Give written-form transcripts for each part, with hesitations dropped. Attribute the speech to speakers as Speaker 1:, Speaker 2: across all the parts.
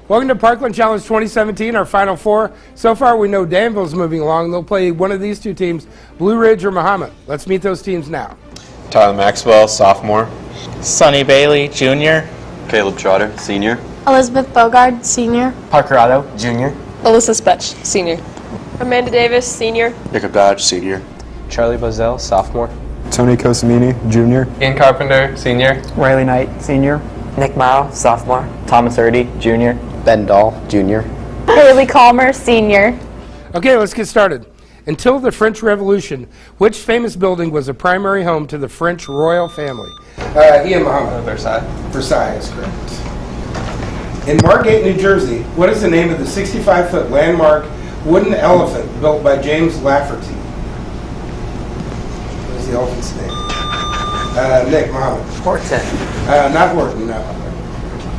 Speaker 1: Welcome to Parkland Challenge 2017, our Final Four. So far, we know Danville's moving along. They'll play one of these two teams, Blue Ridge or Mahomet. Let's meet those teams now.
Speaker 2: Tyler Maxwell, sophomore.
Speaker 3: Sonny Bailey, junior.
Speaker 4: Caleb Trotter, senior.
Speaker 5: Elizabeth Bogard, senior.
Speaker 6: Parker Otto, junior.
Speaker 7: Alyssa Spetch, senior. Amanda Davis, senior.
Speaker 4: Jacob Dodge, senior.
Speaker 6: Charlie Bozell, sophomore.
Speaker 8: Tony Cosimini, junior.
Speaker 9: Ian Carpenter, senior.
Speaker 10: Riley Knight, senior.
Speaker 11: Nick Morrow, sophomore.
Speaker 6: Thomas Erdy, junior.
Speaker 12: Ben Dahl, junior.
Speaker 5: Haley Calmer, senior.
Speaker 1: Okay, let's get started. Until the French Revolution, which famous building was a primary home to the French royal family? Ian Mahomet.
Speaker 9: Versailles.
Speaker 1: Versailles is correct. In Margate, New Jersey, what is the name of the 65-foot landmark wooden elephant built by James Lafferty? What is the elephant's name? Nick, Mahomet.
Speaker 11: Horton.
Speaker 1: Not Horton, no.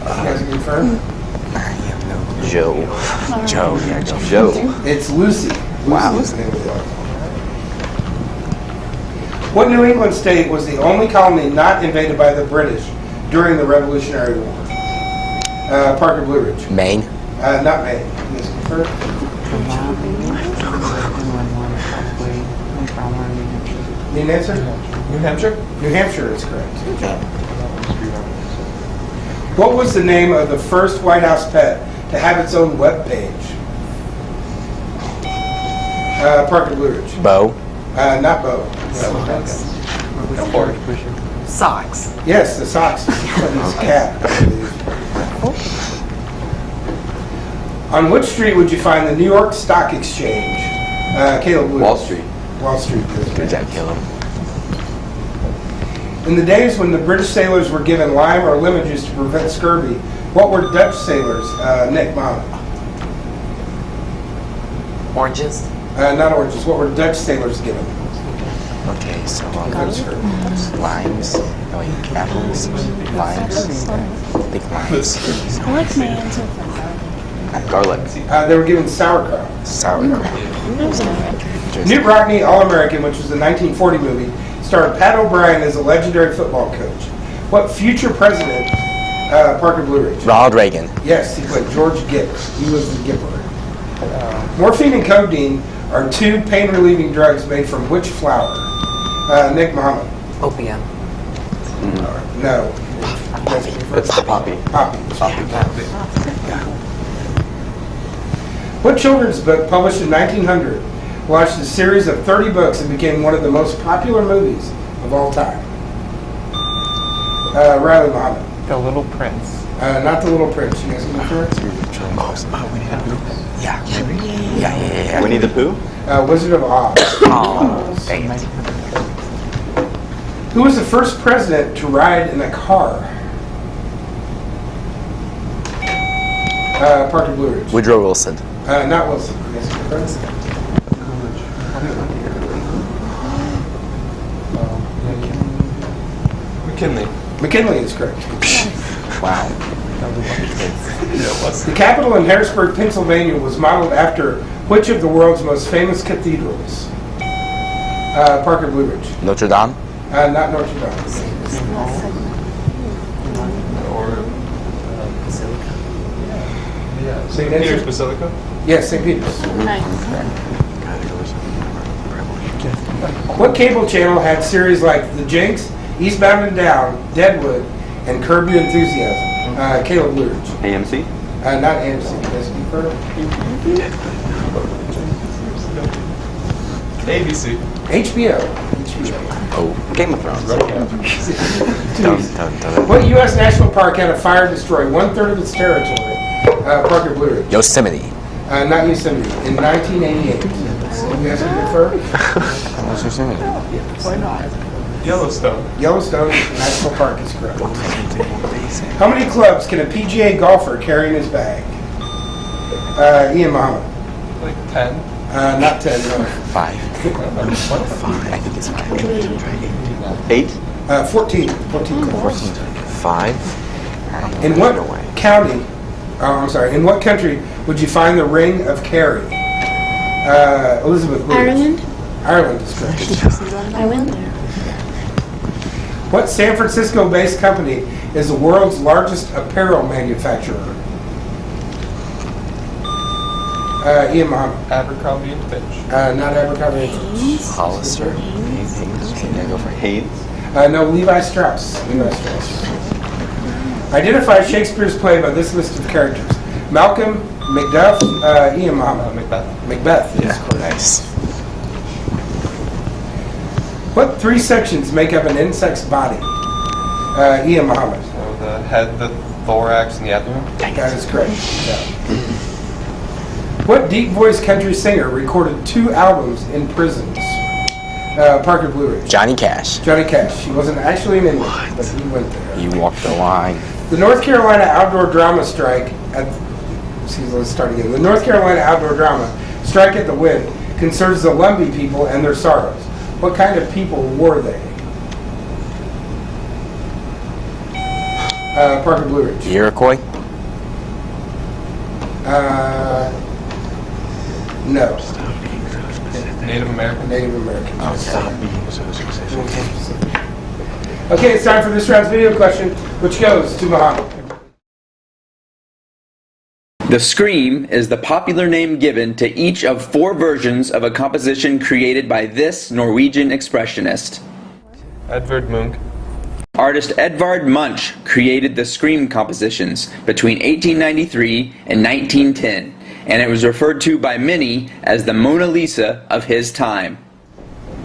Speaker 1: You guys can confirm?
Speaker 11: Joe.
Speaker 4: Joe.
Speaker 1: It's Lucy.
Speaker 11: Wow.
Speaker 1: Lucy is the name of the elephant. What New England state was the only colony not invaded by the British during the Revolutionary War? Parker Blue Ridge.
Speaker 12: Maine.
Speaker 1: Not Maine. You guys confirm? Need an answer?
Speaker 9: New Hampshire.
Speaker 1: New Hampshire is correct. What was the name of the first White House pet to have its own web page? Parker Blue Ridge.
Speaker 12: Bo.
Speaker 1: Not Bo.
Speaker 11: Socks.
Speaker 1: Yes, the Sox. Clinton's cat, I believe. On which street would you find the New York Stock Exchange? Caleb Blue.
Speaker 4: Wall Street.
Speaker 1: Wall Street.
Speaker 12: Good job, Caleb.
Speaker 1: In the days when the British sailors were given lime or lemon juice to prevent scurvy, what were Dutch sailors? Nick, Mom.
Speaker 11: Oranges.
Speaker 1: Not oranges. What were Dutch sailors given?
Speaker 12: Okay, so
Speaker 1: Prevent scurvy.
Speaker 12: limes. Oh, wait, apples. Limes. I think limes.
Speaker 5: I like my answer.
Speaker 4: Garlic.
Speaker 1: They were given sauerkraut.
Speaker 12: Sauerkraut.
Speaker 1: Newt Rockne, All-American, which was a 1940 movie, starred Pat O'Brien as a legendary football coach. What future president? Parker Blue Ridge.
Speaker 12: Ronald Reagan.
Speaker 1: Yes, he played George Gipp. He was the Gipper. Morphine and codeine are two pain-relieving drugs made from which flower? Nick, Mahomet.
Speaker 11: Opium.
Speaker 1: No.
Speaker 4: It's the poppy.
Speaker 1: Poppy. What children's book, published in 1900, launched a series of 30 books and became one of the most popular movies of all time? Riley Mahomet.
Speaker 10: The Little Prince.
Speaker 1: Not The Little Prince. You guys can confirm?
Speaker 12: Yeah.
Speaker 4: Winnie the Pooh?
Speaker 1: Wizard of Oz.
Speaker 12: Oh, dang it.
Speaker 1: Who was the first president to ride in a car? Parker Blue Ridge.
Speaker 12: Woodrow Wilson.
Speaker 1: Not Wilson. You guys can confirm?
Speaker 9: McKinley.
Speaker 1: McKinley is correct.
Speaker 12: Wow.
Speaker 1: The Capitol in Harrisburg, Pennsylvania was modeled after which of the world's most famous cathedrals? Parker Blue Ridge.
Speaker 12: Notre Dame.
Speaker 1: Not Notre Dame. St.
Speaker 9: Peter's Basilica.
Speaker 1: Yes, St. Peter's.
Speaker 5: Nice.
Speaker 1: What cable channel had series like The Jinx, Eastbound and Down, Deadwood, and Curb Your Enthusiasm? Caleb Blue Ridge.
Speaker 4: AMC?
Speaker 1: Not AMC. Yes, confirm.
Speaker 9: ABC.
Speaker 1: HBO.
Speaker 12: Oh.
Speaker 4: Game of Thrones.
Speaker 12: Dun.
Speaker 1: What U.S. national park had a fire destroy 1/3 of its territory? Parker Blue Ridge.
Speaker 12: Yosemite.
Speaker 1: Not Yosemite. In 1988. You guys can confirm?
Speaker 12: What's Yosemite?
Speaker 9: Yellowstone.
Speaker 1: Yellowstone National Park is correct. How many clubs can a PGA golfer carry in his bag? Ian Mahomet.
Speaker 9: Like 10.
Speaker 1: Not 10, no.
Speaker 12: 5. 5. I think it's 5.
Speaker 4: 8.
Speaker 1: 14. 14 clubs.
Speaker 12: 5.
Speaker 1: In what county, in what country would you find the Ring of Kerry? Elizabeth Blue.
Speaker 5: Ireland.
Speaker 1: Ireland is correct.
Speaker 5: I went there.
Speaker 1: What San Francisco-based company is the world's largest apparel manufacturer? Ian Muhammad.
Speaker 9: Abercrombie and Fitch.
Speaker 1: Not Abercrombie.
Speaker 12: Hollister. Can I go for
Speaker 4: Haynes.
Speaker 1: No, Levi Strauss. Levi Strauss. Identify Shakespeare's play by this list of characters. Malcolm, Macduff, Ian Muhammad.
Speaker 9: Macbeth.
Speaker 1: Macbeth is correct.
Speaker 12: Nice.
Speaker 1: What three sections make up an insect's body? Ian Muhammad.
Speaker 9: So the head, the thorax, and the abdomen.
Speaker 1: That is correct. Yeah. What deep voice country singer recorded 2 albums in prisons? Parker Blue Ridge.
Speaker 12: Johnny Cash.
Speaker 1: Johnny Cash. He wasn't actually in England, but he went there.
Speaker 12: You walked the line.
Speaker 1: The North Carolina Outdoor Drama Strike at let's start again. The North Carolina Outdoor Drama Strike at the Wind concerns the Lumbee people and their sorrows. What kind of people were they? Parker Blue Ridge.
Speaker 12: The Iroquois.
Speaker 1: No.
Speaker 9: Native American.
Speaker 1: Native American.
Speaker 12: Oh, stop
Speaker 1: Okay, it's time for this round's video question, which goes to Mahomet.
Speaker 13: The scream is the popular name given to each of 4 versions of a composition created by this Norwegian expressionist.
Speaker 9: Edvard Munch.
Speaker 13: Artist Edvard Munch created the scream compositions between 1893 and 1910, and it was referred to by many as the Mona Lisa of his time.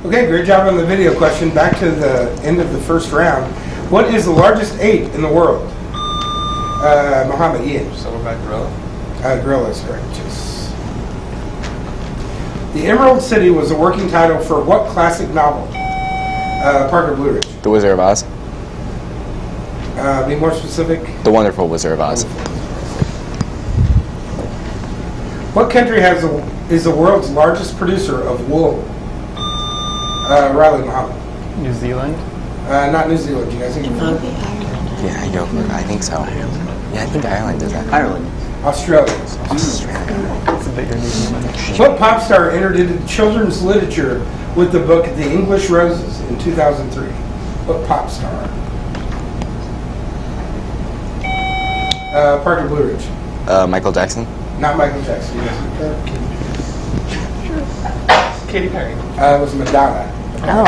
Speaker 1: Okay, great job on the video question. Back to the end of the first round. What is the largest ape in the world? Mahomet, Ian.
Speaker 9: Silverback gorilla.
Speaker 1: Gorilla is correct. Yes. The Emerald City was a working title for what classic novel? Parker Blue Ridge.
Speaker 12: The Wizard of Oz.
Speaker 1: Be more specific.
Speaker 12: The Wonderful Wizard of Oz.
Speaker 1: What country is the world's largest producer of wool? Riley Muhammad.
Speaker 10: New Zealand.
Speaker 1: Not New Zealand. Do you guys think?
Speaker 12: Yeah, I go for it. I think so. Yeah, I think Ireland does that.
Speaker 4: Ireland.
Speaker 1: Australia.
Speaker 12: Australia.
Speaker 10: It's a bigger New Zealand.
Speaker 1: What pop star entered into children's literature with the book The English Roses in 2003? What pop star? Parker Blue Ridge.
Speaker 12: Michael Jackson.
Speaker 1: Not Michael Jackson.
Speaker 9: Katy Perry.
Speaker 1: It was Madonna.
Speaker 5: Oh.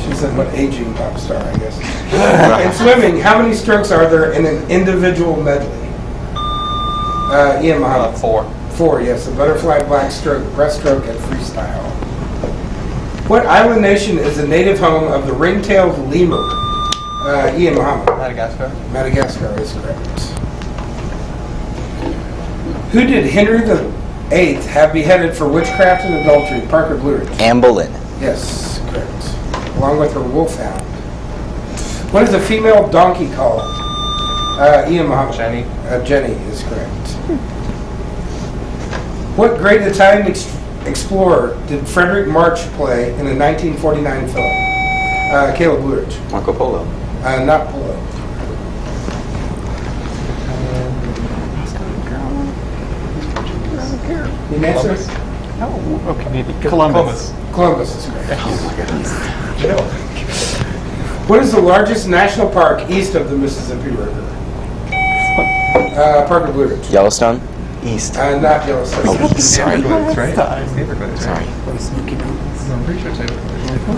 Speaker 1: She said, what aging pop star, I guess. In swimming, how many strokes are there in an individual medley? Ian Muhammad.
Speaker 9: 4.
Speaker 1: 4, yes. A butterfly, black stroke, breaststroke, and freestyle. What island nation is the native home of the ring-tailed lemur? Ian Muhammad.
Speaker 9: Madagascar.
Speaker 1: Madagascar is correct. Who did Henry VIII have beheaded for witchcraft and adultery? Parker Blue Ridge.
Speaker 12: Anne Boleyn.
Speaker 1: Yes, correct. Along with her wolfhound. What is a female donkey called? Ian Muhammad.
Speaker 9: Jenny.
Speaker 1: Jenny is correct. What great Italian explorer did Frederick March play in a 1949 film? Caleb Blue Ridge.
Speaker 4: Marco Polo.
Speaker 1: Not Polo. Need an answer?
Speaker 10: Oh, okay, maybe. Columbus.
Speaker 1: Columbus is correct. What is the largest national park east of the Mississippi River? Parker Blue Ridge.
Speaker 12: Yellowstone. East.
Speaker 1: Not Yellowstone.
Speaker 12: Oh, sorry.
Speaker 9: Everglades, right? Everglades.
Speaker 12: Sorry.
Speaker 9: I'm pretty sure it's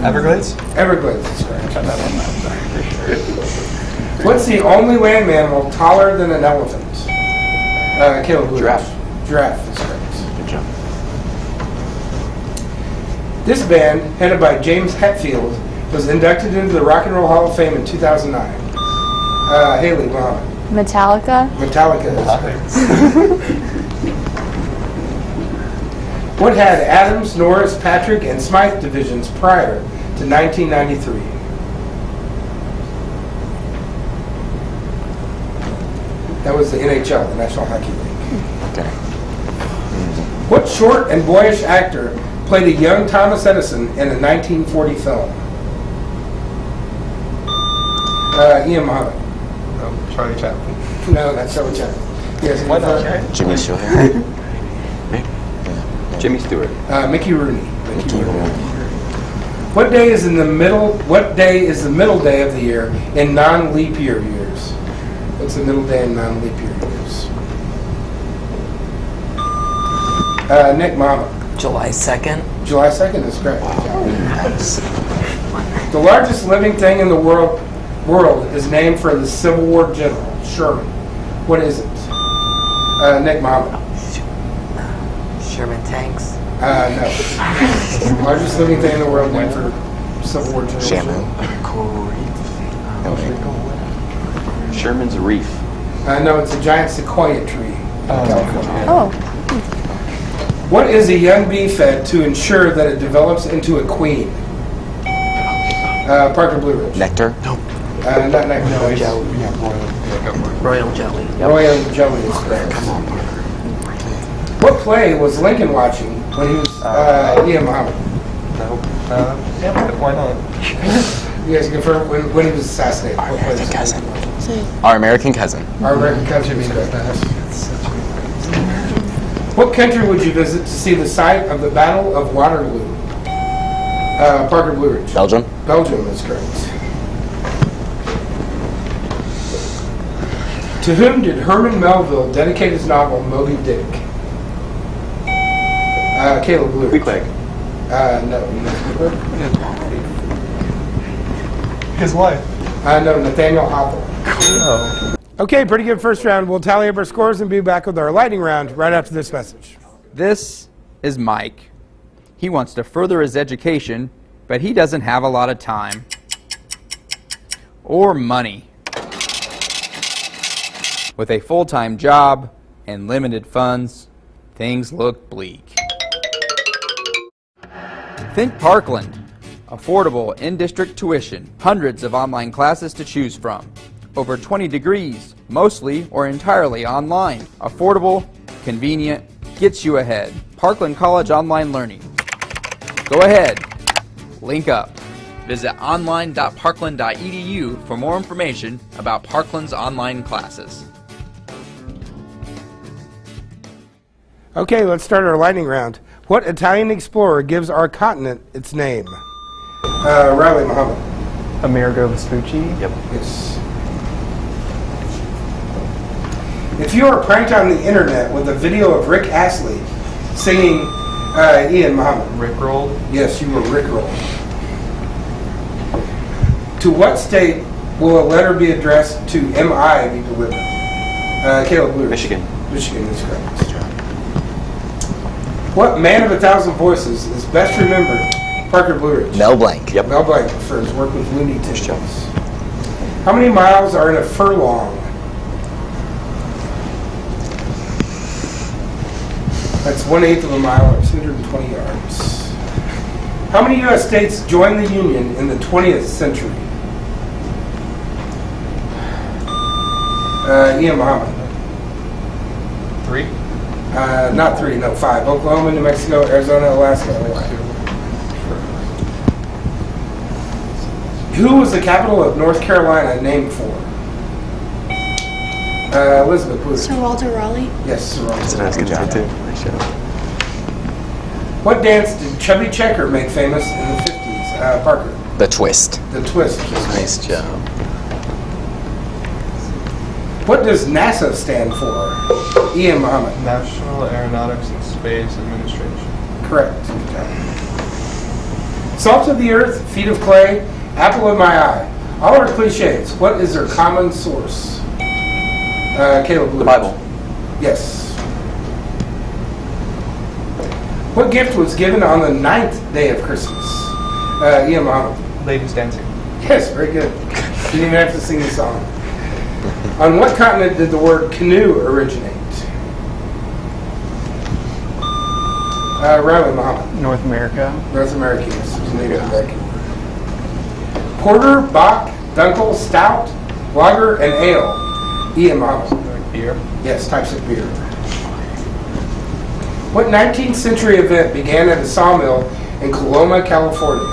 Speaker 9: Everglades.
Speaker 1: Everglades is correct. What's the only land mammal taller than an elephant? Caleb Blue Ridge.
Speaker 4: Giraffe.
Speaker 1: Giraffe is correct.
Speaker 12: Good job.
Speaker 1: This band, headed by James Hetfield, was inducted into the Rock and Roll Hall of Fame in 2009. Haley Muhammad.
Speaker 5: Metallica.
Speaker 1: Metallica is correct. What had Adams, Norris, Patrick, and Smythe divisions prior to 1993? That was the NHL, the National Hockey League.
Speaker 12: Okay.
Speaker 1: What short and boyish actor played a young Thomas Edison in a 1940 film? Ian Muhammad.
Speaker 9: Charlie Chaplin.
Speaker 1: No, that's Charlie Chaplin. Yes,
Speaker 9: Why not?
Speaker 12: Jimmy Stewart.
Speaker 4: Jimmy Stewart.
Speaker 1: Mickey Rooney. Mickey Rooney. What day is the middle day of the year in non-leap year years? What's the middle day in non-leap year years? Nick Mahomet.
Speaker 11: July 2nd.
Speaker 1: July 2nd is correct.
Speaker 11: Nice.
Speaker 1: The largest living thing in the world is named for the Civil War general, Sherman. What is it? Nick Mahomet.
Speaker 11: Sherman tanks.
Speaker 1: No. Largest living thing in the world named for Civil War general.
Speaker 12: Shamu.
Speaker 4: Sherman's Reef.
Speaker 1: No, it's a giant sequoia tree in California.
Speaker 5: Oh.
Speaker 1: What is a young bee fed to ensure that it develops into a queen? Parker Blue Ridge.
Speaker 12: Nectar.
Speaker 1: Not nectar. No,
Speaker 11: Jelly. Royal jelly.
Speaker 1: Royal jelly is correct. What play was Lincoln watching when he was Ian Muhammad?
Speaker 9: Yeah, why not?
Speaker 1: You guys confirm when he was assassinated? What play was
Speaker 12: American Cousin.
Speaker 1: Lincoln?
Speaker 12: Our American Cousin.
Speaker 1: Our American Cousin is correct. What country would you visit to see the site of the Battle of Waterloo? Parker Blue Ridge.
Speaker 12: Belgium.
Speaker 1: Belgium is correct. To whom did Herman Melville dedicate his novel Moby Dick? Caleb Blue Ridge.
Speaker 4: Queequeg.
Speaker 1: No.
Speaker 9: His wife.
Speaker 1: No, Nathaniel Hawthorne. Okay, pretty good first round. We'll tally up our scores and be back with our lightning round right after this message.
Speaker 14: This is Mike. He wants to further his education, but he doesn't have a lot of time or money. With a full-time job and limited funds, things look bleak. Think Parkland. Affordable in-district tuition, hundreds of online classes to choose from. Over 20 degrees, mostly or entirely online. Affordable, convenient, gets you ahead. Parkland College Online Learning. Go ahead, link up. Visit online.parkland.edu for more information about Parkland's online classes.
Speaker 1: Okay, let's start our lightning round. What Italian explorer gives our continent its name? Riley Muhammad.
Speaker 10: Amerigo Vespucci.
Speaker 4: Yep.
Speaker 1: Yes. If you are pranked on the internet with a video of Rick Astley singing Ian Muhammad.
Speaker 9: Rickrolled.
Speaker 1: Yes, you were Rickrolled. To what state will a letter be addressed to MI be delivered? Caleb Blue.
Speaker 4: Michigan.
Speaker 1: Michigan is correct. What man of 1,000 voices is best remembered? Parker Blue Ridge.
Speaker 12: Mel Blanc.
Speaker 4: Yep.
Speaker 1: Mel Blanc for his work with Looney Tunes. How many miles are in a furlong? That's 1/8 of a mile or 220 yards. How many U.S. states joined the Union in the 20th century? Ian Muhammad.
Speaker 9: 3.
Speaker 1: Not 3, no, 5. Oklahoma, New Mexico, Arizona, Alaska, Hawaii. Who was the capital of North Carolina named for? Elizabeth Bluth.
Speaker 5: Sir Walter Raleigh.
Speaker 1: Yes, Sir Walter.
Speaker 4: That's a nice good job too. Nice job.
Speaker 1: What dance did Chubby Checker make famous in the 50s? Parker.
Speaker 12: The Twist.
Speaker 1: The twist.
Speaker 4: Nice job.
Speaker 1: What does NASA stand for? Ian Muhammad.
Speaker 9: National Aeronautics and Space Administration.
Speaker 1: Correct. Good job. Salt of the earth, feet of clay, apple of my eye. All are cliches. What is their common source? Caleb Blue.
Speaker 4: The Bible.
Speaker 1: Yes. What gift was given on the 9th day of Christmas? Ian Muhammad.
Speaker 9: Ladies dancing.
Speaker 1: Yes, very good. Didn't even have to sing the song. On what continent did the word canoe originate? Riley Muhammad.
Speaker 10: North America.
Speaker 1: North America, yes. It was a Native American word. Porter, Bock, Dunkel, Stout, Lager, and Ale. Ian Muhammad.
Speaker 9: Like beer.
Speaker 1: Yes, types of beer. What 19th century event began at a sawmill in Coloma, California?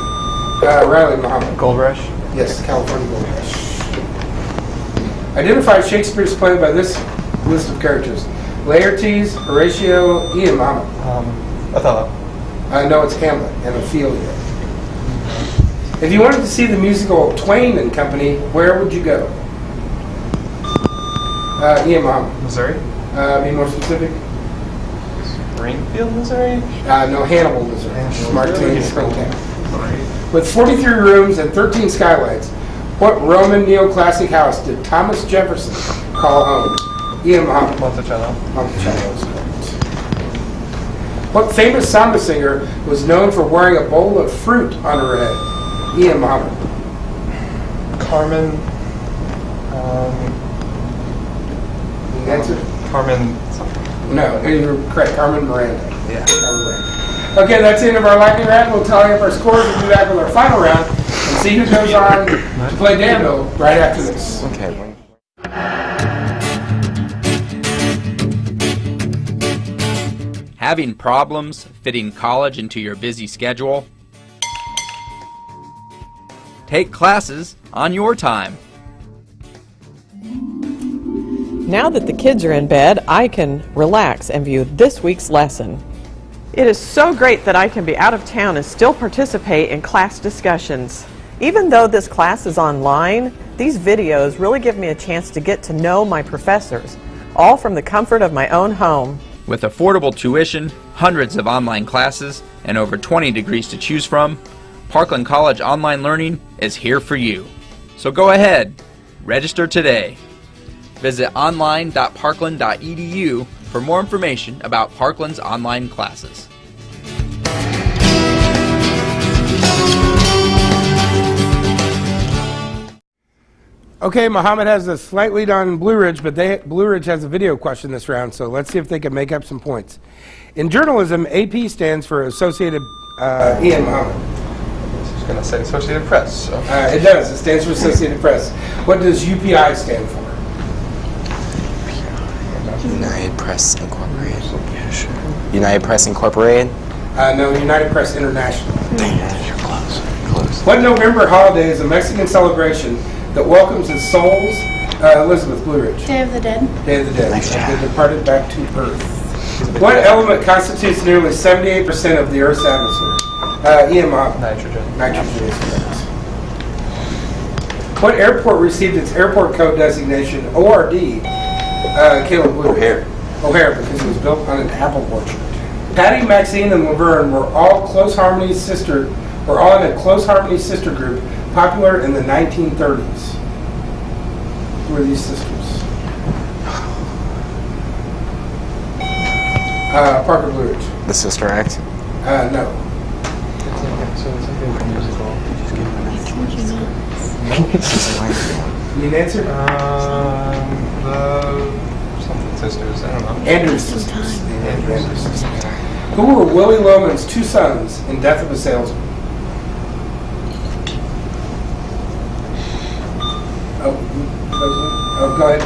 Speaker 1: Riley Muhammad.
Speaker 10: Gold Rush.
Speaker 1: Yes, California Gold Rush. Identify Shakespeare's play by this list of characters. Laertes, Horatio, Ian Muhammad.
Speaker 9: Othello.
Speaker 1: No, it's Hamlet and Ophelia. If you wanted to see the musical Twain and Company, where would you go? Ian Muhammad.
Speaker 9: Missouri.
Speaker 1: Be more specific.
Speaker 9: Springfield, Missouri?
Speaker 1: No, Hannibal, Missouri. Martinez, Springtown. With 43 rooms and 13 skylights, what Roman neoclassic house did Thomas Jefferson call home? Ian Mahomet.
Speaker 9: Monticello.
Speaker 1: Monticello is correct. What famous samba singer was known for wearing a bowl of fruit on her head? Ian Mahomet.
Speaker 9: Carmen.
Speaker 1: Answer?
Speaker 9: Carmen.
Speaker 1: No, you're correct. Carmen Miranda.
Speaker 9: Yeah.
Speaker 1: Carmen Miranda. Okay, that's the end of our lightning round. We'll tally up our scores and be back with our final round and see who goes on to play Danville right after this.
Speaker 12: Okay.
Speaker 14: Having problems fitting college into your busy schedule? Take classes on your time.
Speaker 15: Now that the kids are in bed, I can relax and view this week's lesson. It is so great that I can be out of town and still participate in class discussions. Even though this class is online, these videos really give me a chance to get to know my professors, all from the comfort of my own home.
Speaker 14: With affordable tuition, hundreds of online classes, and over 20 degrees to choose from, Parkland College Online Learning is here for you. So go ahead, register today. Visit online.parkland.edu for more information about Parkland's online classes.
Speaker 1: Okay, Mahomet has a slight lead on Blue Ridge, but Blue Ridge has a video question this round, so let's see if they can make up some points. In journalism, AP stands for Associated Ian Mahomet.
Speaker 9: I was just going to say Associated Press. So.
Speaker 1: It does. It stands for Associated Press. What does UPI stand for?
Speaker 12: United Press Incorporated. Yeah, sure. United Press Incorporated?
Speaker 1: No, United Press International.
Speaker 12: Dang it, you're close. Close.
Speaker 1: What November holiday is a Mexican celebration that welcomes its souls? Elizabeth Blue Ridge.
Speaker 5: Day of the Dead.
Speaker 1: Day of the Dead.
Speaker 12: Nice job.
Speaker 1: They departed back to Earth. What element constitutes nearly 78% of the Earth's atmosphere? Ian Mahomet.
Speaker 9: Nitrogen.
Speaker 1: Nitrogen is correct. What airport received its airport code designation, ORD? Caleb Blue Ridge. O'Hare, because it was built on an apple orchard. Patty, Maxine, and Laverne were all in a close harmony sister group, popular in the 1930s. Who are these sisters? Parker Blue Ridge.
Speaker 12: The Sister Act?
Speaker 1: No. Need an answer?
Speaker 9: The something sisters. I don't know.
Speaker 1: Andrews sisters. Andrews sisters. Who were Willie Loman's two sons in Death of a Salesman? Oh, go ahead.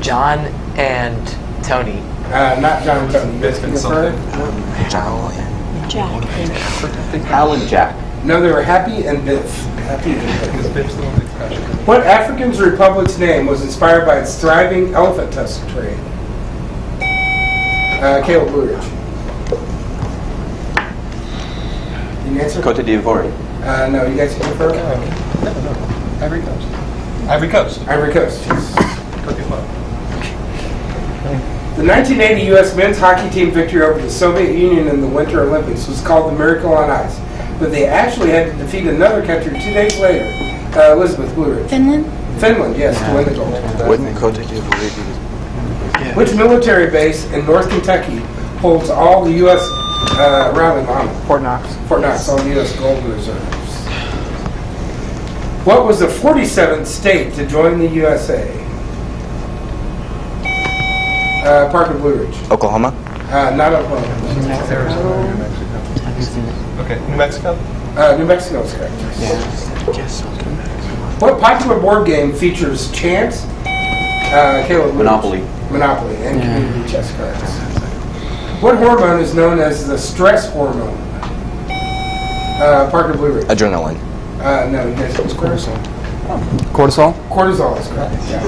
Speaker 11: John and Tony.
Speaker 1: Not John and Tony. You guys can confirm?
Speaker 12: John.
Speaker 5: Jack.
Speaker 4: Hal and Jack.
Speaker 1: No, they were Happy and Biff. Happy and
Speaker 9: Because
Speaker 1: Biff.
Speaker 9: Biff's the one that's
Speaker 1: What African republic's name was inspired by its thriving elephant tusk trade? Caleb Blue Ridge. Can you answer?
Speaker 4: Cote d'Ivoire.
Speaker 1: No, you guys can confirm?
Speaker 9: No. Ivory Coast. Ivory Coast.
Speaker 1: Ivory Coast, yes.
Speaker 9: Cote d'Ivoire.
Speaker 1: The 1980 U.S. men's hockey team victory over the Soviet Union in the Winter Olympics was called the Miracle on Ice, but they actually had to defeat another country 2 days later. Elizabeth Blue Ridge.
Speaker 5: Finland.
Speaker 1: Finland, yes, to win the gold.
Speaker 12: Wouldn't Cote d'Ivoire be?
Speaker 1: Which military base in North Kentucky holds all the U.S. Riley Mahomet?
Speaker 10: Fort Knox.
Speaker 1: Fort Knox, all the U.S. gold reserves. What was the 47th state to join the USA? Parker Blue Ridge.
Speaker 12: Oklahoma?
Speaker 1: Not Oklahoma.
Speaker 9: Arizona, New Mexico. Okay, New Mexico?
Speaker 1: New Mexico is correct.
Speaker 12: Yes.
Speaker 1: What popular board game features chance? Caleb Blue Ridge.
Speaker 4: Monopoly.
Speaker 1: Monopoly and community chess cards. What hormone is known as the stress hormone? Parker Blue Ridge.
Speaker 12: Adrenaline.
Speaker 1: No, you guys can cortisol.
Speaker 10: Cortisol?
Speaker 1: Cortisol is correct. Yeah.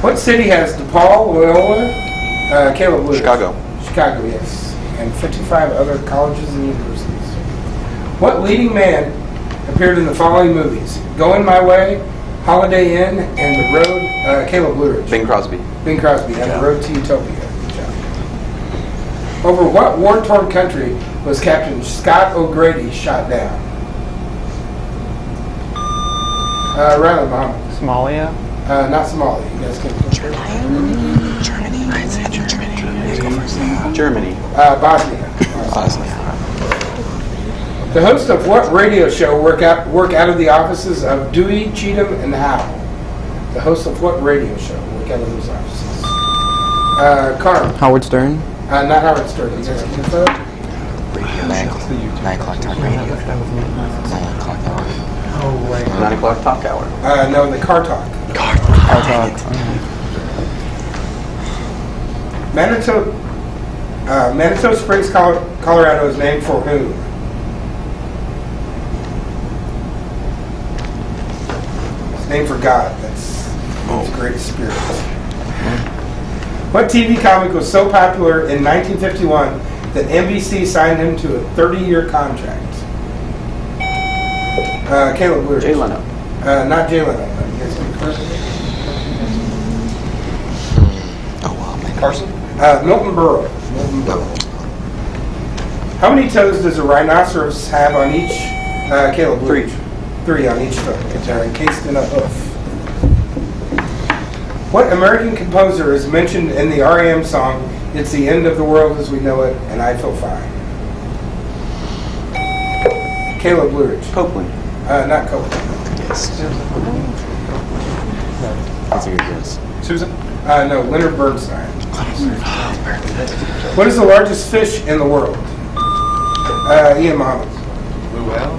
Speaker 1: What city has DePaul, Loyola, Caleb Blue Ridge?
Speaker 4: Chicago.
Speaker 1: Chicago, yes, and 55 other colleges and universities. What leading man appeared in the following movies? Going My Way, Holiday Inn, and The Road, Caleb Blue Ridge.
Speaker 4: Bing Crosby.
Speaker 1: Bing Crosby, and The Road to Utopia. Good job. Over what war-torn country was Captain Scott O'Grady shot down? Riley Mahomet.
Speaker 10: Somalia.
Speaker 1: Not Somalia. You guys can go
Speaker 12: Germany. I'd say Germany. Go first.
Speaker 4: Germany.
Speaker 1: Bosnia. The host of what radio show work out of the offices of Dewey, Cheatham, and Howe? The host of what radio show work out of those offices? Carm.
Speaker 6: Howard Stern.
Speaker 1: Not Howard Stern. You guys can confirm?
Speaker 12: 9 o'clock talk radio. 9 o'clock hour.
Speaker 1: Oh, wait.
Speaker 4: 9 o'clock talk hour.
Speaker 1: No, the Car Talk.
Speaker 6: Car Talk.
Speaker 1: Manitou Springs, Colorado is named for whom? It's named for God. That's the greatest spirit. What TV comic was so popular in 1951 that NBC signed him to a 30-year contract? Caleb Blue.
Speaker 4: Jay Leno.
Speaker 1: Not Jay Leno. You guys can confirm?
Speaker 9: Carson?
Speaker 1: Milton Berle. How many toes does a rhinoceros have on each? Caleb Blue.
Speaker 4: 3.
Speaker 1: 3 on each foot. They're encased in a hoof. What American composer is mentioned in the R.E.M. song, It's the End of the World as We Know It, and I Feel Fine? Caleb Blue.
Speaker 4: Copeland.
Speaker 1: Not Copeland.
Speaker 12: Yes. That's a good guess.
Speaker 9: Susan?
Speaker 1: No, Leonard Bernstein. What is the largest fish in the world? Ian Mahomet.
Speaker 9: Blue whale?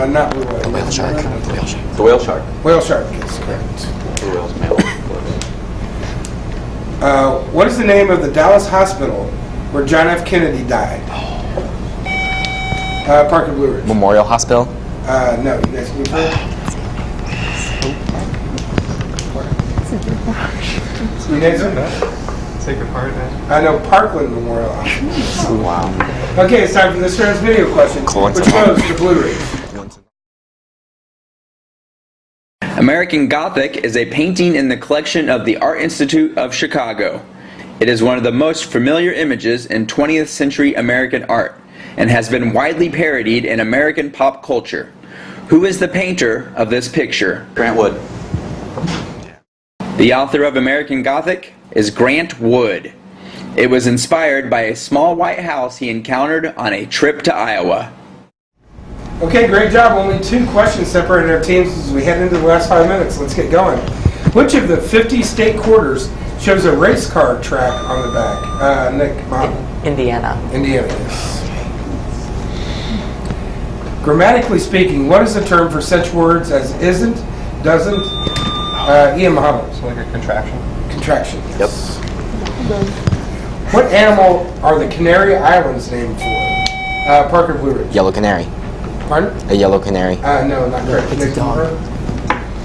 Speaker 1: Not blue whale.
Speaker 12: The whale shark. The whale shark.
Speaker 4: The whale shark.
Speaker 1: Whale shark is correct.
Speaker 4: The whale's male.
Speaker 1: What is the name of the Dallas hospital where John F. Kennedy died? Parkland Blue Ridge.
Speaker 6: Memorial Hospital.
Speaker 1: No, you guys can confirm? You guys don't know?
Speaker 9: Sacred Heart, man.
Speaker 1: I know Parkland Memorial Hospital.
Speaker 4: Wow.
Speaker 1: Okay, it's time for this round's video question, which goes to Blue Ridge.
Speaker 13: American Gothic is a painting in the collection of the Art Institute of Chicago. It is one of the most familiar images in 20th century American art and has been widely parodied in American pop culture. Who is the painter of this picture?
Speaker 4: Grant Wood.
Speaker 13: The author of American Gothic is Grant Wood. It was inspired by a small white house he encountered on a trip to Iowa.
Speaker 1: Okay, great job. Only 2 questions separated our teams as we head into the last 5 minutes. Let's get going. Which of the 50 state quarters shows a race car track on the back? Nick, Mom.
Speaker 11: Indiana.
Speaker 1: Indiana, yes. Grammatically speaking, what is the term for such words as isn't, doesn't? Ian Mahomet.
Speaker 9: So like a contraction?
Speaker 1: Contraction, yes. What animal are the Canary Islands named for? Parker Blue Ridge.
Speaker 6: Yellow canary.
Speaker 1: Pardon?
Speaker 6: A yellow canary.
Speaker 1: No, not correct.
Speaker 11: It's a dog.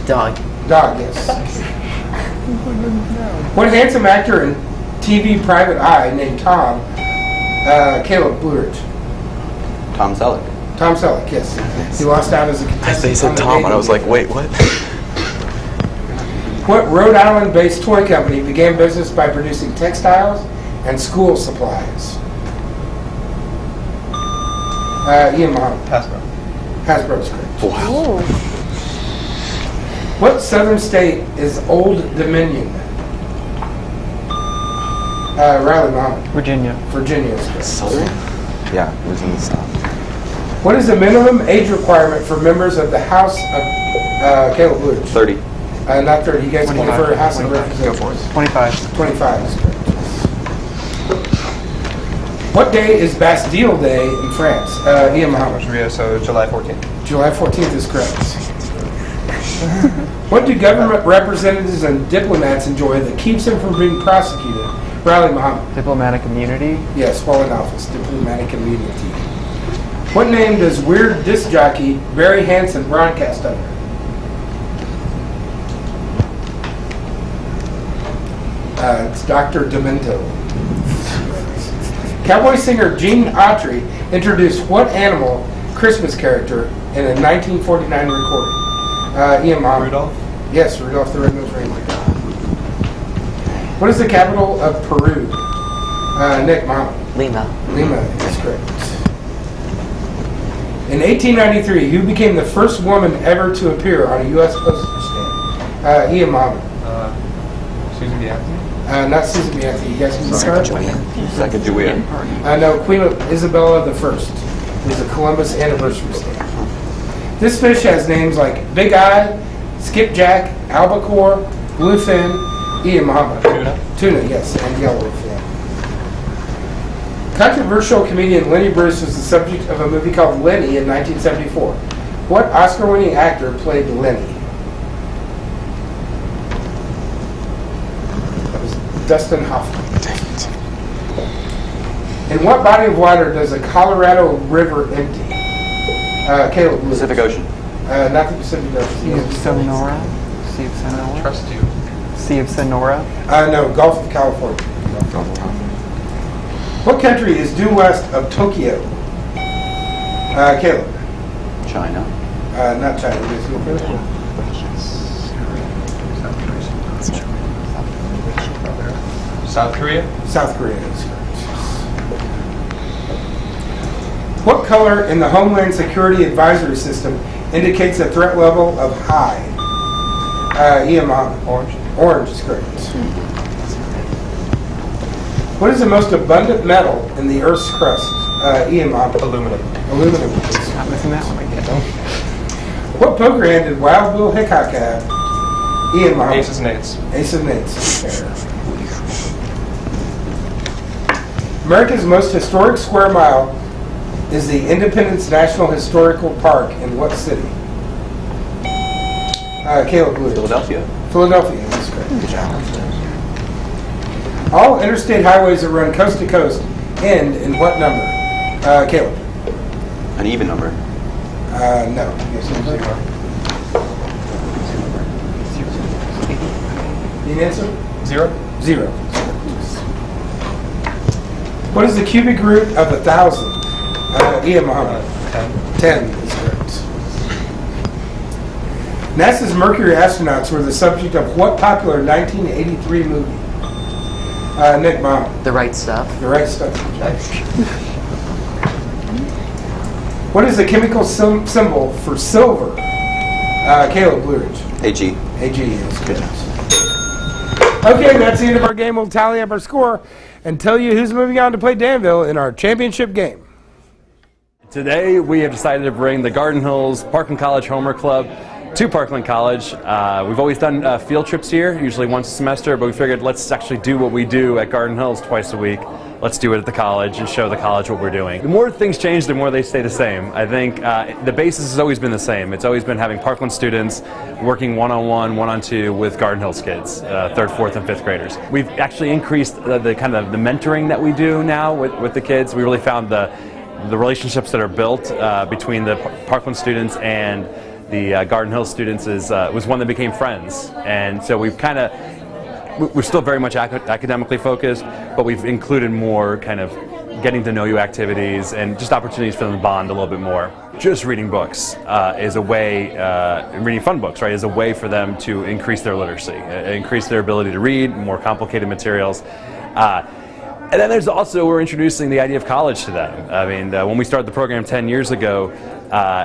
Speaker 11: Dog.
Speaker 1: Dog, yes. What handsome actor in TV Private Eye named Tom? Caleb Blue Ridge.
Speaker 4: Tom Selleck.
Speaker 1: Tom Selleck, yes. He lost out as a contestant.
Speaker 12: They said Tom, and I was like, wait, what?
Speaker 1: What Rhode Island-based toy company began business by producing textiles and school supplies? Ian Mahomet.
Speaker 9: Hasbro.
Speaker 1: Hasbro is correct.
Speaker 12: Wow.
Speaker 1: What southern state is Old Dominion? Riley Mahomet.
Speaker 10: Virginia.
Speaker 1: Virginia is correct.
Speaker 12: Southern? Yeah, it was in the South.
Speaker 1: What is the minimum age requirement for members of the House of Caleb Blue Ridge?
Speaker 4: 30.
Speaker 1: Not 30. You guys can go for House of
Speaker 10: 25.
Speaker 1: Representatives.
Speaker 10: Go for it. 25.
Speaker 1: 25 is correct. What day is Bastille Day in France? Ian Mahomet.
Speaker 9: So July 14th.
Speaker 1: July 14th is correct. What do government representatives and diplomats enjoy that keeps them from being prosecuted? Riley Mahomet.
Speaker 10: Diplomatic immunity.
Speaker 1: Yes, while in office. Diplomatic immunity. What name does weird disc jockey Barry Hansen broadcast under? It's Dr. Demento. Cowboy singer Gene Autry introduced what animal Christmas character in a 1949 recording? Ian Mahomet.
Speaker 9: Rudolph?
Speaker 1: Yes, Rudolph the Red-Nosed Reindeer. What is the capital of Peru? Nick Mahomet.
Speaker 11: Lima.
Speaker 1: Lima is correct. In 1893, who became the first woman ever to appear on a U.S. postage stamp? Ian Mahomet.
Speaker 9: Susan B. Anthony?
Speaker 1: Not Susan B. Anthony. You guys can start?
Speaker 4: Sacagawea.
Speaker 1: No, Queen Isabella I was a Columbus anniversary stamp. This fish has names like Big Eye, Skipjack, Albacore, Bluefin, Ian Mahomet. Tuna, yes, and yellowfin. Controversial comedian Lenny Bruce was the subject of a movie called Lenny in 1974. What Oscar-winning actor played Lenny? That was Dustin Hoffman. In what body of water does the Colorado River empty? Caleb.
Speaker 4: Pacific Ocean.
Speaker 1: Not the Pacific Ocean.
Speaker 10: Sea of Sonora. Sea of Sonora.
Speaker 9: Trust you.
Speaker 10: Sea of Sonora.
Speaker 1: No, Gulf of California. What country is due west of Tokyo? Caleb.
Speaker 4: China.
Speaker 1: Not China. You guys go further?
Speaker 9: South Korea?
Speaker 1: South Korea is correct. What color in the Homeland Security Advisory System indicates a threat level of high? Ian Mahomet.
Speaker 9: Orange.
Speaker 1: Orange is correct. What is the most abundant metal in the Earth's crust? Ian Mahomet.
Speaker 9: Aluminum.
Speaker 1: Aluminum.
Speaker 10: Not missing that one again.
Speaker 1: What poker hand did Wild Bill Hickok have? Ian Mahomet.
Speaker 9: Aces and eights.
Speaker 1: Ace of Nades. America's most historic square mile is the Independence National Historical Park in what city? Caleb Blue.
Speaker 4: Philadelphia.
Speaker 1: Philadelphia is correct. All interstate highways that run coast to coast end in what number? Caleb.
Speaker 4: An even number.
Speaker 1: No. Need an answer?
Speaker 9: Zero.
Speaker 1: Zero. What is the cubic root of 1,000? Ian Mahomet. 10 is correct. NASA's Mercury astronauts were the subject of what popular 1983 movie? Nick Mahomet.
Speaker 11: The Right Stuff.
Speaker 1: The Right Stuff. What is the chemical symbol for silver? Caleb Blue Ridge.
Speaker 4: AG.
Speaker 1: AG is correct. Okay, that's the end of our game. We'll tally up our score and tell you who's moving on to play Danville in our championship game.
Speaker 16: Today we have decided to bring the Garden Hills Parkland College Homer Club to Parkland College. We've always done field trips here, usually once a semester, but we figured let's actually do what we do at Garden Hills twice a week. Let's do it at the college and show the college what we're doing. The more things change, the more they stay the same. I think the basis has always been the same. It's always been having Parkland students working one-on-one, one-on-two with Garden Hills kids, 3rd, 4th, and 5th graders. We've actually increased the kind of the mentoring that we do now with the kids. We really found the relationships that are built between the Parkland students and the Garden Hills students was one that became friends. And so we've kind of, we're still very much academically focused, but we've included more kind of getting to know you activities and just opportunities for them to bond a little bit more. Just reading books is a way, reading fun books, right, is a way for them to increase their literacy, increase their ability to read more complicated materials. And then there's also, we're introducing the idea of college to them. I mean, when we started the program 10 years ago,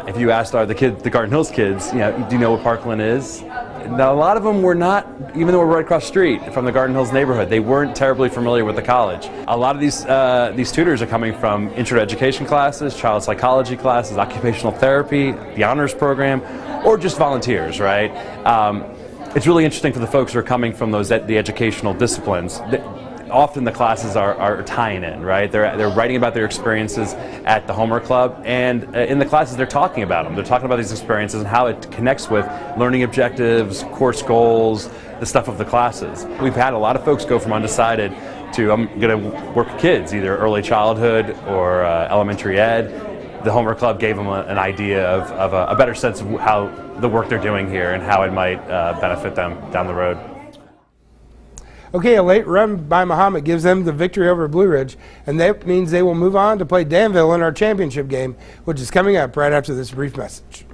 Speaker 16: if you asked the Garden Hills kids, do you know what Parkland is? Now, a lot of them were not, even though we're right across the street from the Garden Hills neighborhood, they weren't terribly familiar with the college. A lot of these tutors are coming from intro to education classes, child psychology classes, occupational therapy, the honors program, or just volunteers, right? It's really interesting for the folks who are coming from the educational disciplines. Often the classes are tying in, right? They're writing about their experiences at the Homer Club, and in the classes they're talking about them. They're talking about these experiences and how it connects with learning objectives, course goals, the stuff of the classes. We've had a lot of folks go from undecided to I'm going to work with kids, either early childhood or elementary ed. The Homer Club gave them an idea of a better sense of how the work they're doing here and how it might benefit them down the road.
Speaker 1: Okay, a late run by Mahomet gives them the victory over Blue Ridge, and that means they will move on to play Danville in our championship game, which is coming up right after this brief message.